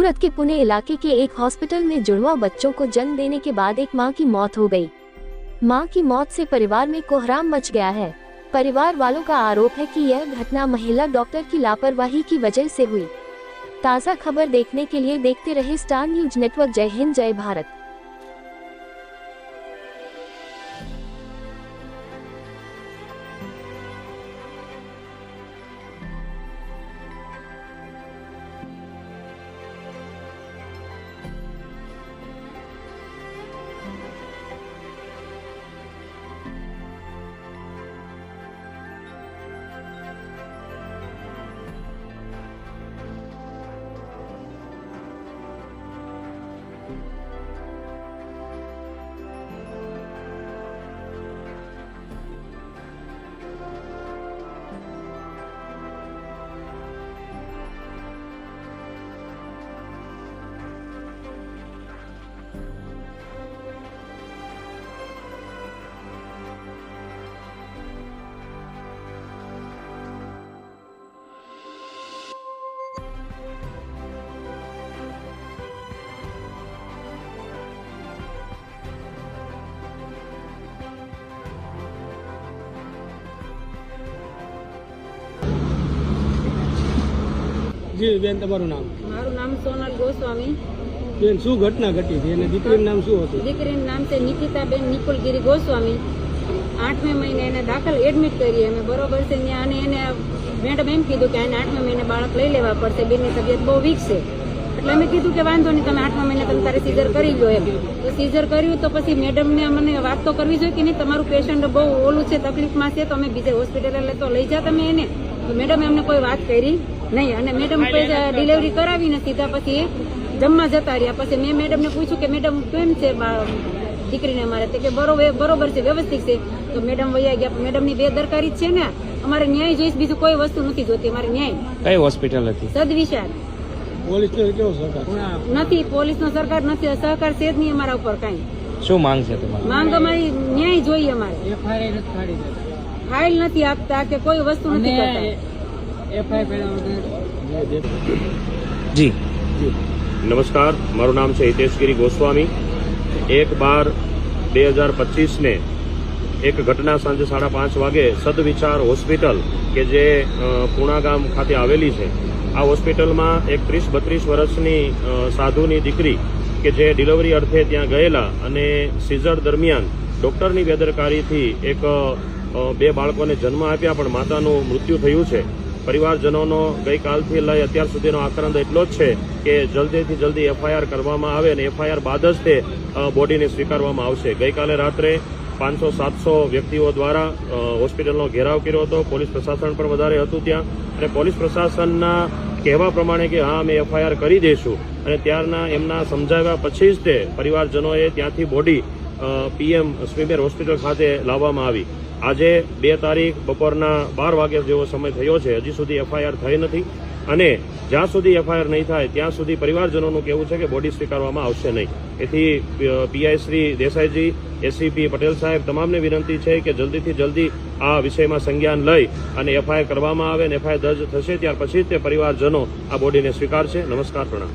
सूरत के पुणे इलाके के एक हॉस्पिटल में जुड़वा बच्चों को जन्म देने के बाद एक मां की मौत हो गई। मां की मौत से परिवार में कोहराम मच गया है। परिवार वालों का आरोप है कि यह घटना महिला डॉक्टर की लापरवाही की वजह से हुई। ताज़ा खबर देखने के लिए देखते रहे स्टार न्यूज नेटवर्क। जय हिंद, जय भारत। જી બેન, તમારું નામ? મારું નામ સોનલ ગોસ્વામી. બેન, શું ઘટના ઘટી હતી અને દીકરીનું નામ શું હતું? દીકરીનું નામ છે નિકિતાબેન નિકુલગીરી ગોસ્વામી. 8મે મહિને એને દાખલ એડમિટ કરી અમે, બરોબર છે. અને એને મેડમ એમ કીધું કે એને 8મે મહિને બાળક લઈ લેવા પડશે, બેનની તબિયત બહુ વીક છે. એટલે અમે કીધું કે વાંધો નહીં, તમે 8મા મહિને તમે તારે સીઝર કરી લો એમ. તો સીઝર કર્યું તો પછી મેડમને મને વાત તો કરવી જોઈએ કે નહીં, તમારું પેશન્ટ બહુ ઓલું છે, તકલીફમાં છે, તો અમે બીજે હોસ્પિટલે તો લઈ જા તમે એને. તો મેડમે અમને કોઈ વાત કરી નહીં. અને મેડમ ડિલિવરી કરાવીને સીધા પછી જમવા જતા રહ્યા. પછી મેં મેડમને પૂછ્યું કે મેડમ કેમ છે દીકરીને અમારે? તે કે બરોબર છે, વ્યવસ્થિત છે. તો મેડમ વયા ગયા. મેડમની બેદરકારી જ છે ને. અમારે ન્યાય જોઈશ, બીજું કોઈ વસ્તુ નથી જોતી. અમારે ન્યાય. કઈ હોસ્પિટલ હતી? સદવિશાળ. પોલીસનો કેવો સહકાર નથી? પોલીસનો સરકાર નથી, સહકાર છે જ નહીં અમારા ઉપર કઈ. શું માંગ છે તમારી? માંગ અમારી ન્યાય જોઈએ. અમારે ફાઇલ નથી આપતા કે કોઈ વસ્તુ નથી કરતા. જી નમસ્કાર, મારું નામ છે હિતેશગીરી ગોસ્વામી. 1/12/2025 ને એક ઘટના સાંજે 5:30 વાગે સદવિચાર હોસ્પિટલ કે જે પૂણા ગામ ખાતે આવેલી છે, આ હોસ્પિટલમાં એક 30-32 વર્ષની સાધુની દીકરી કે જે ડિલિવરી અર્થે ત્યાં ગયેલા અને સીઝર દરમિયાન ડોક્ટરની બેદરકારીથી એક 2 બાળકોને જન્મ આપ્યા, પણ માતાનું મૃત્યુ થયું છે. પરિવારજનોનો ગઈકાલથી લઈ અત્યાર સુધીનો આક્રંદ એટલો જ છે કે જલ્દીથી જલ્દી એફઆઈઆર કરવામાં આવે અને એફઆઈઆર બાદ જ તે બોડીને સ્વીકારવામાં આવશે. ગઈકાલે રાત્રે 500-700 વ્યક્તિઓ દ્વારા હોસ્પિટલનો ઘેરાવ કર્યો હતો. પોલીસ પ્રશાસન પણ વધારે હતું ત્યાં, અને પોલીસ પ્રશાસનના કહેવા પ્રમાણે કે હા અમે એફઆઈઆર કરી દઈશું, અને ત્યારના એમના સમજાવ્યા પછી જ તે પરિવારજનોએ ત્યાંથી બોડી પીએમ સ્મીમેર હોસ્પિટલ ખાતે લાવવામાં આવી. આજે 2 તારીખ બપોરના 12 વાગ્યા જેવો સમય થયો છે, હજી સુધી એફઆઈઆર થઈ નથી. અને જ્યાં સુધી એફઆઈઆર નહીં થાય ત્યાં સુધી પરિવારજનોનું કહેવું છે કે બોડી સ્વીકારવામાં આવશે નહીં. એથી પીઆઈ શ્રી દેસાઈજી, એસીપી પટેલ સાહેબ તમામને વિનંતી છે કે જલ્દીથી જલ્દી આ વિષયમાં સંજ્ઞાન લઈ અને એફઆઈઆર કરવામાં આવે, અને એફઆઈઆર દર્જ થશે ત્યાર પછી જ તે પરિવારજનો આ બોડીને સ્વીકારશે. નમસ્કાર, પ્રણામ.